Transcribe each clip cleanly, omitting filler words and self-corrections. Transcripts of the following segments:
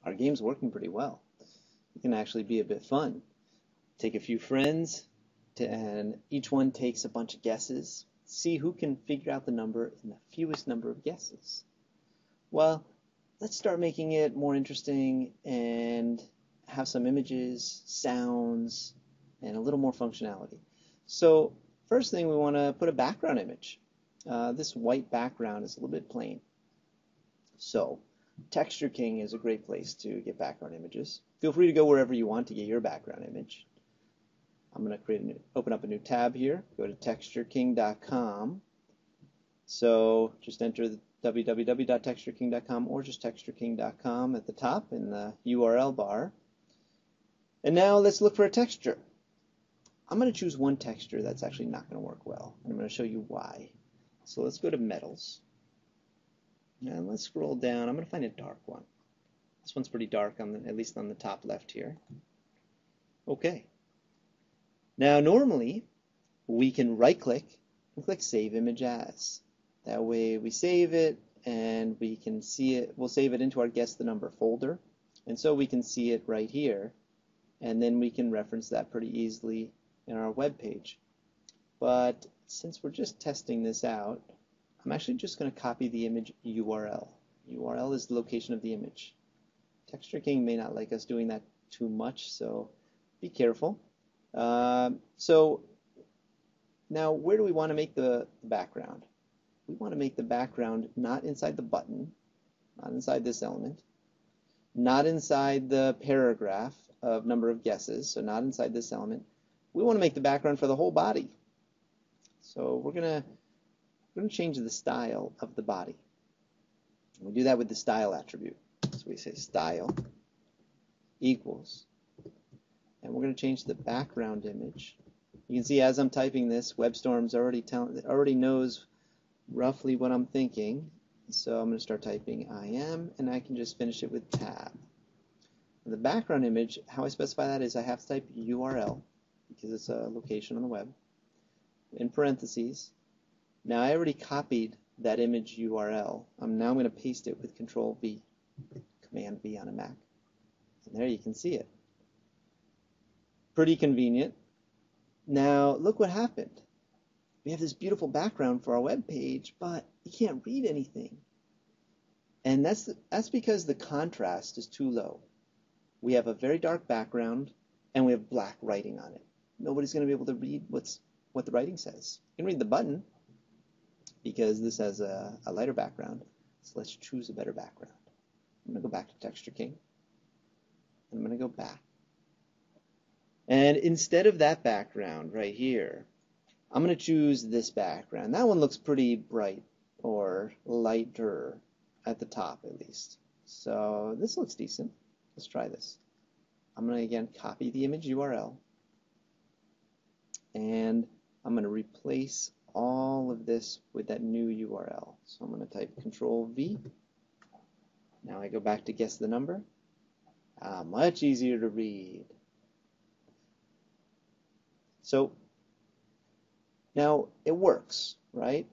our game's working pretty well. It can actually be a bit fun. Take a few friends, and each one takes a bunch of guesses. See who can figure out the number in the fewest number of guesses. Well, let's start making it more interesting and have some images, sounds, and a little more functionality. So first thing, we want to put a background image. This white background is a little bit plain. So Texture King is a great place to get background images. Feel free to go wherever you want to get your background image. I'm going to open up a new tab here. Go to textureking.com. So just enter the www.textureking.com or just textureking.com at the top in the URL bar. And now let's look for a texture. I'm going to choose one texture that's actually not going to work well. And I'm going to show you why. So let's go to metals. And let's scroll down. I'm going to find a dark one. This one's pretty dark, at least on the top left here. Okay. Now normally we can right click and click Save Image As. That way we save it and we can see it. We'll save it into our Guess the Number folder. And so we can see it right here. And then we can reference that pretty easily in our web page. But since we're just testing this out, I'm actually just going to copy the image URL. URL is the location of the image. Texture King may not like us doing that too much, so be careful. So now where do we want to make the background? We want to make the background not inside the button, not inside this element, not inside the paragraph of number of guesses, so not inside this element. We want to make the background for the whole body. So we're going to change the style of the body. We do that with the style attribute. So we say style equals, and we're going to change the background image. You can see as I'm typing this, WebStorm's already knows roughly what I'm thinking. So I'm going to start typing IM, and I can just finish it with tab. The background image, how I specify that is I have to type URL because it's a location on the web in parentheses. Now I already copied that image URL. Now I'm going to paste it with Control V, Command V on a Mac. And there you can see it. Pretty convenient. Now look what happened. We have this beautiful background for our web page, but you can't read anything. And that's because the contrast is too low. We have a very dark background and we have black writing on it. Nobody's going to be able to read what the writing says. You can read the button because this has a lighter background. So let's choose a better background. I'm going to go back to Texture King. I'm going to go back. And instead of that background right here, I'm going to choose this background. That one looks pretty bright or lighter at the top at least. So this looks decent. Let's try this. I'm going to again copy the image URL. And I'm going to replace all of this with that new URL. So I'm going to type Control V. Now I go back to Guess the Number. Much easier to read. So now it works, right?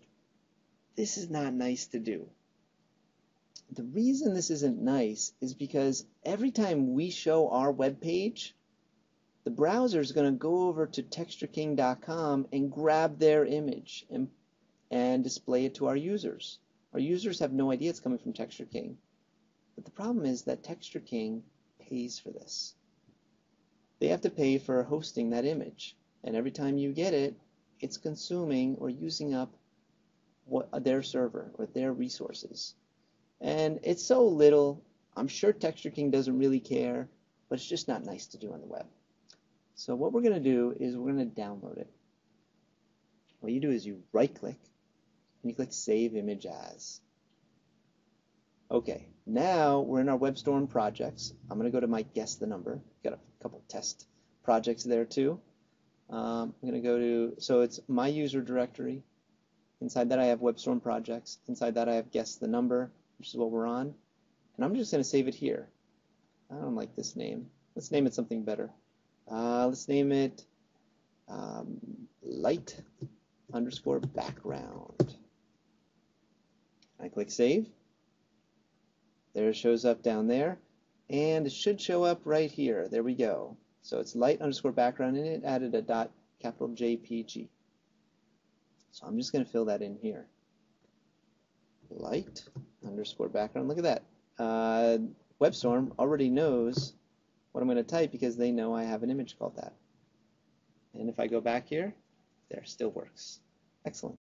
This is not nice to do. The reason this isn't nice is because every time we show our web page, the browser is going to go over to textureking.com and grab their image and display it to our users. Our users have no idea it's coming from Texture King. But the problem is that Texture King pays for this. They have to pay for hosting that image. And every time you get it, it's consuming or using up their server or their resources. And it's so little. I'm sure Texture King doesn't really care, but it's just not nice to do on the web. So what we're going to do is we're going to download it. What you do is you right-click and you click Save Image As. Okay, now we're in our WebStorm projects. I'm going to go to my Guess the Number. Got a couple test projects there too. I'm going to go to, so it's my user directory. Inside that I have WebStorm projects. Inside that I have Guess the Number, which is what we're on. And I'm just going to save it here. I don't like this name. Let's name it something better. Let's name it light_background. I click Save. There it shows up down there. and it should show up right here. There we go. So it's light underscore background, and it added a dot capital JPG. So I'm just going to fill that in here. Light underscore background. Look at that. WebStorm already knows what I'm going to type because they know I have an image called that. And if I go back here, there, still works. Excellent.